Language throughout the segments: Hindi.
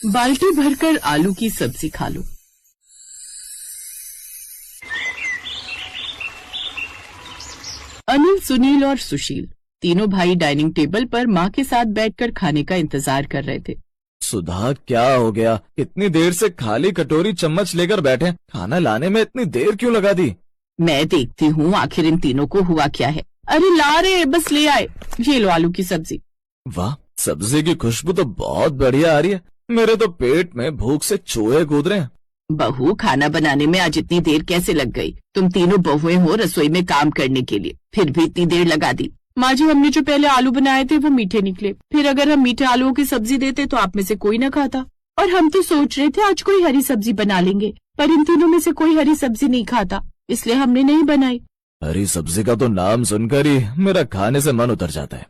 बाल्टी भरकर आलू की सब्जी खा लो। अनिल, सुनील और सुशील तीनों भाई डाइनिंग टेबल पर माँ के साथ बैठकर खाने का इंतजार कर रहे थे। सुधा, क्या हो गया? इतनी देर से खाली कटोरी चम्मच लेकर बैठे, खाना लाने में इतनी देर क्यों लगा दी? मैं देखती हूँ आखिर इन तीनों को हुआ क्या है। अरे ला रहे, बस ले आए। ये लो आलू की सब्जी। वाह, सब्जी की खुशबू तो बहुत बढ़िया आ रही है। मेरे तो पेट में भूख से चूहे कूद रहे हैं। बहू, खाना बनाने में आज इतनी देर कैसे लग गई? तुम तीनों बहुएं हो रसोई में काम करने के लिए, फिर भी इतनी देर लगा दी। माँ जी, हमने जो पहले आलू बनाए थे वो मीठे निकले, फिर अगर हम मीठे आलूओं की सब्जी देते तो आप में से कोई न खाता। और हम तो सोच रहे थे आज कोई हरी सब्जी बना लेंगे, पर इन तीनों में से कोई हरी सब्जी नहीं खाता, इसलिए हमने नहीं बनाई। हरी सब्जी का तो नाम सुनकर ही मेरा खाने से मन उतर जाता है।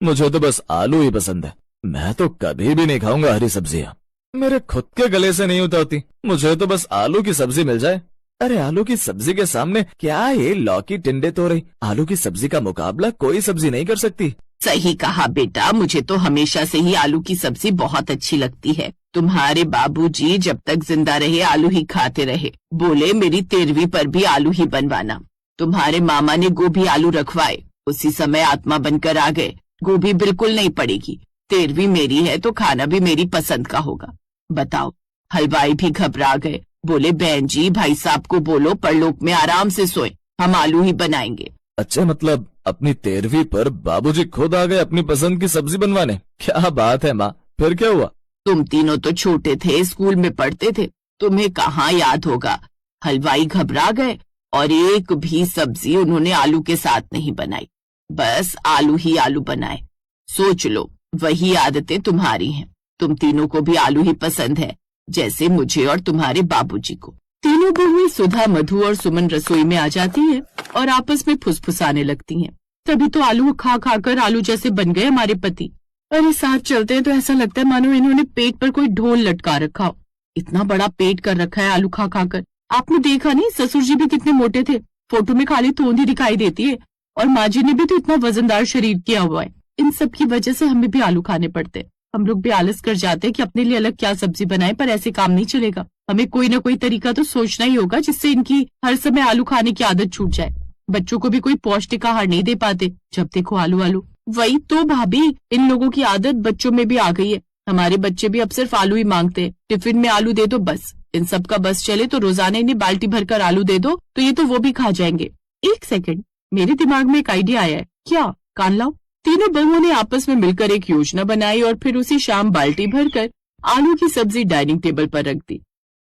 मुझे तो बस आलू ही पसंद है। मैं तो कभी भी नहीं खाऊंगा हरी सब्जियां, मेरे खुद के गले से नहीं उतरती। मुझे तो बस आलू की सब्जी मिल जाए। अरे आलू की सब्जी के सामने क्या ये लौकी टिंडे तोरई, आलू की सब्जी का मुकाबला कोई सब्जी नहीं कर सकती। सही कहा बेटा, मुझे तो हमेशा से ही आलू की सब्जी बहुत अच्छी लगती है। तुम्हारे बाबूजी जब तक जिंदा रहे आलू ही खाते रहे, बोले मेरी 13वीं पर भी आलू ही बनवाना। तुम्हारे मामा ने गोभी आलू रखवाए, उसी समय आत्मा बनकर आ गए, गोभी बिल्कुल नहीं पड़ेगी। 13वीं मेरी है तो खाना भी मेरी पसंद का होगा। बताओ, हलवाई भी घबरा गए, बोले बहन जी भाई साहब को बोलो परलोक में आराम से सोए, हम आलू ही बनाएंगे। अच्छा, मतलब अपनी 13वीं पर बाबूजी खुद आ गए अपनी पसंद की सब्जी बनवाने? क्या बात है माँ, फिर क्या हुआ? तुम तीनों तो छोटे थे, स्कूल में पढ़ते थे, तुम्हें कहाँ याद होगा। हलवाई घबरा गए और एक भी सब्जी उन्होंने आलू के साथ नहीं बनाई, बस आलू ही आलू बनाए। सोच लो, वही आदतें तुम्हारी हैं। तुम तीनों को भी आलू ही पसंद है, जैसे मुझे और तुम्हारे बाबूजी को। तीनों बहुएं सुधा, मधु और सुमन रसोई में आ जाती हैं और आपस में फुसफुसाने लगती हैं। तभी तो आलू खा खाकर आलू जैसे बन गए हमारे पति। अरे साथ चलते हैं तो ऐसा लगता है मानो इन्होंने पेट पर कोई ढोल लटका रखा हो। इतना बड़ा पेट कर रखा है आलू खा खाकर। आपने देखा नहीं, ससुर जी भी कितने मोटे थे, फोटो में खाली तोंद ही दिखाई देती है, और माँ जी ने भी तो इतना वजनदार शरीर किया हुआ है। इन सब की वजह से हमें भी आलू खाने पड़ते हैं। हम लोग भी आलस कर जाते हैं कि अपने लिए अलग क्या सब्जी बनाएं, पर ऐसे काम नहीं चलेगा। हमें कोई ना कोई तरीका तो सोचना ही होगा जिससे इनकी हर समय आलू खाने की आदत छूट जाए। बच्चों को भी कोई पौष्टिक आहार नहीं दे पाते, जब देखो आलू आलू। वही तो भाभी, इन लोगों की आदत बच्चों में भी आ गई है। हमारे बच्चे भी अब सिर्फ आलू ही मांगते हैं। टिफिन में आलू दे दो बस। इन सब का बस चले तो रोजाना इन्हें बाल्टी भरकर आलू दे दो तो ये तो वो भी खा जाएंगे। एक सेकंड, मेरे दिमाग में एक आइडिया आया है। क्या? कान लाओ। तीनों बहुओं ने आपस में मिलकर एक योजना बनाई और फिर उसी शाम बाल्टी भरकर आलू की सब्जी डाइनिंग टेबल पर रख दी।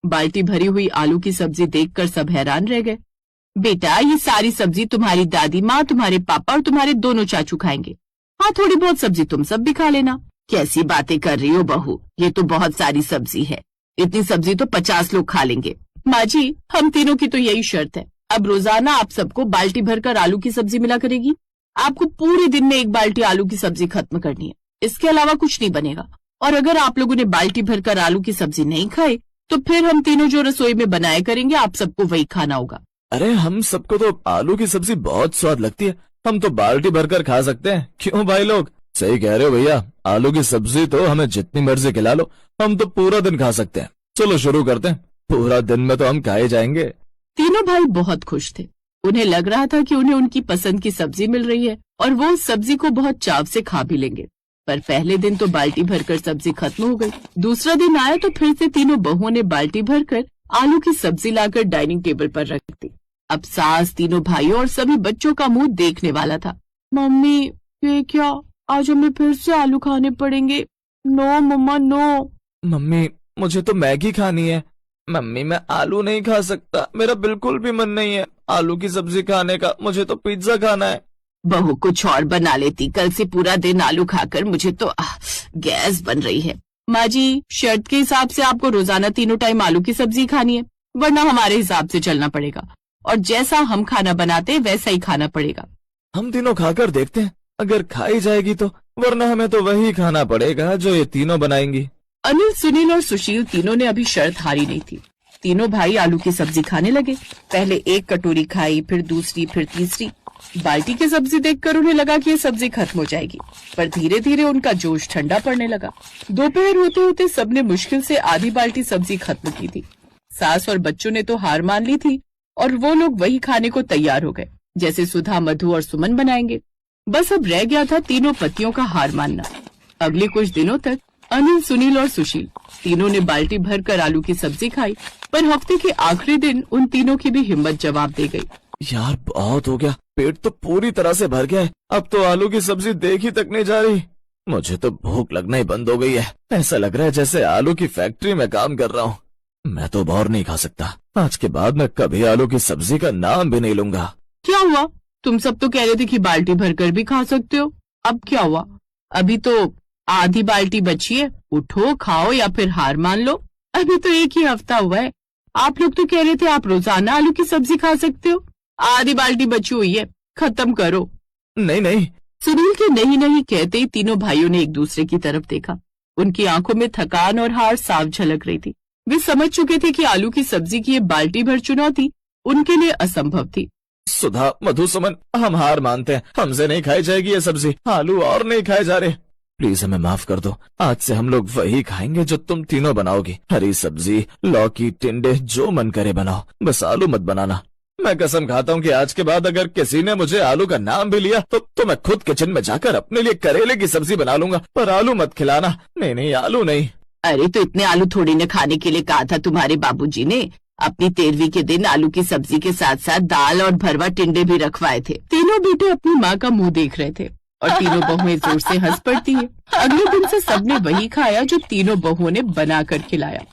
बाल्टी भरी हुई आलू की सब्जी देखकर सब हैरान रह गए। बेटा, ये सारी सब्जी तुम्हारी दादी माँ, तुम्हारे पापा और तुम्हारे दोनों चाचू खाएंगे। हाँ, थोड़ी बहुत सब्जी तुम सब भी खा लेना। कैसी बातें कर रही हो बहू, ये तो बहुत सारी सब्जी है। इतनी सब्जी तो 50 लोग खा लेंगे। माँ जी, हम तीनों की तो यही शर्त है, अब रोजाना आप सबको बाल्टी भरकर आलू की सब्जी मिला करेगी। आपको पूरे दिन में एक बाल्टी आलू की सब्जी खत्म करनी है, इसके अलावा कुछ नहीं बनेगा। और अगर आप लोगों ने बाल्टी भरकर आलू की सब्जी नहीं खाई तो फिर हम तीनों जो रसोई में बनाया करेंगे आप सबको वही खाना होगा। अरे हम सबको तो आलू की सब्जी बहुत स्वाद लगती है, हम तो बाल्टी भरकर खा सकते हैं। क्यों भाई लोग? सही कह रहे हो भैया, आलू की सब्जी तो हमें जितनी मर्जी खिला लो, हम तो पूरा दिन खा सकते हैं। चलो शुरू करते हैं, पूरा दिन में तो हम खाए जाएंगे। तीनों भाई बहुत खुश थे। उन्हें लग रहा था कि उन्हें उनकी पसंद की सब्जी मिल रही है और वो उस सब्जी को बहुत चाव से खा भी लेंगे। पर पहले दिन तो बाल्टी भरकर सब्जी खत्म हो गई। दूसरा दिन आया तो फिर से तीनों बहुओं ने बाल्टी भरकर आलू की सब्जी लाकर डाइनिंग टेबल पर रख दी। अब सास तीनों भाइयों और सभी बच्चों का मुंह देखने वाला था। मम्मी, ये क्या? आज हमें फिर से आलू खाने पड़ेंगे। नो मम्मा, नो। मम्मी, मुझे तो मैगी खानी है। मम्मी, मैं आलू नहीं खा सकता, मेरा बिल्कुल भी मन नहीं है आलू की सब्जी खाने का, मुझे तो पिज्जा खाना है। बहू कुछ और बना लेती, कल से पूरा दिन आलू खाकर मुझे तो गैस बन रही है। माँ जी, शर्त के हिसाब से आपको रोजाना तीनों टाइम आलू की सब्जी खानी है, वरना हमारे हिसाब से चलना पड़ेगा और जैसा हम खाना बनाते वैसा ही खाना पड़ेगा। हम तीनों खाकर देखते हैं, अगर खाई जाएगी तो, वरना हमें तो वही खाना पड़ेगा जो ये तीनों बनाएंगी। अनिल, सुनील और सुशील तीनों ने अभी शर्त हारी नहीं थी। तीनों भाई आलू की सब्जी खाने लगे। पहले एक कटोरी खाई, फिर दूसरी, फिर तीसरी। बाल्टी की सब्जी देखकर उन्हें लगा कि ये सब्जी खत्म हो जाएगी, पर धीरे धीरे उनका जोश ठंडा पड़ने लगा। दोपहर होते होते सबने मुश्किल से आधी बाल्टी सब्जी खत्म की थी। सास और बच्चों ने तो हार मान ली थी और वो लोग वही खाने को तैयार हो गए जैसे सुधा, मधु और सुमन बनाएंगे। बस अब रह गया था तीनों पतियों का हार मानना। अगले कुछ दिनों तक अनिल, सुनील और सुशील तीनों ने बाल्टी भर कर आलू की सब्जी खाई, पर हफ्ते के आखिरी दिन उन तीनों की भी हिम्मत जवाब दे गई। यार बहुत हो गया, पेट तो पूरी तरह से भर गया है, अब तो आलू की सब्जी देखी तक नहीं जा रही। मुझे तो भूख लगना ही बंद हो गई है। ऐसा लग रहा है जैसे आलू की फैक्ट्री में काम कर रहा हूँ। मैं तो और नहीं खा सकता। आज के बाद मैं कभी आलू की सब्जी का नाम भी नहीं लूंगा। क्या हुआ? तुम सब तो कह रहे थे कि बाल्टी भर कर भी खा सकते हो, अब क्या हुआ? अभी तो आधी बाल्टी बची है, उठो खाओ या फिर हार मान लो। अभी तो एक ही हफ्ता हुआ है। आप लोग तो कह रहे थे आप रोजाना आलू की सब्जी खा सकते हो। आधी बाल्टी बची हुई है, खत्म करो। नहीं नहीं। सुनील के नहीं नहीं कहते ही तीनों भाइयों ने एक दूसरे की तरफ देखा। उनकी आंखों में थकान और हार साफ झलक रही थी। वे समझ चुके थे कि आलू की सब्जी की ये बाल्टी भर चुनौती उनके लिए असंभव थी। सुधा, मधु, सुमन, हम हार मानते हैं। हमसे नहीं खाई जाएगी ये सब्जी। आलू और नहीं खाए जा रहे। प्लीज हमें माफ कर दो। आज से हम लोग वही खाएंगे जो तुम तीनों बनाओगी। हरी सब्जी, लौकी, टिंडे, जो मन करे बनाओ, बस आलू मत बनाना। मैं कसम खाता हूँ कि आज के बाद अगर किसी ने मुझे आलू का नाम भी लिया तो मैं खुद किचन में जाकर अपने लिए करेले की सब्जी बना लूंगा, पर आलू मत खिलाना। नहीं नहीं, आलू नहीं। अरे तो इतने आलू थोड़ी न खाने के लिए कहा था तुम्हारे बाबूजी ने। अपनी 13वीं के दिन आलू की सब्जी के साथ साथ दाल और भरवा टिंडे भी रखवाए थे। तीनों बेटे अपनी माँ का मुंह देख रहे थे और तीनों बहुएं जोर से हंस पड़ती है। अगले दिन से सबने वही खाया जो तीनों बहुओं ने बना कर खिलाया।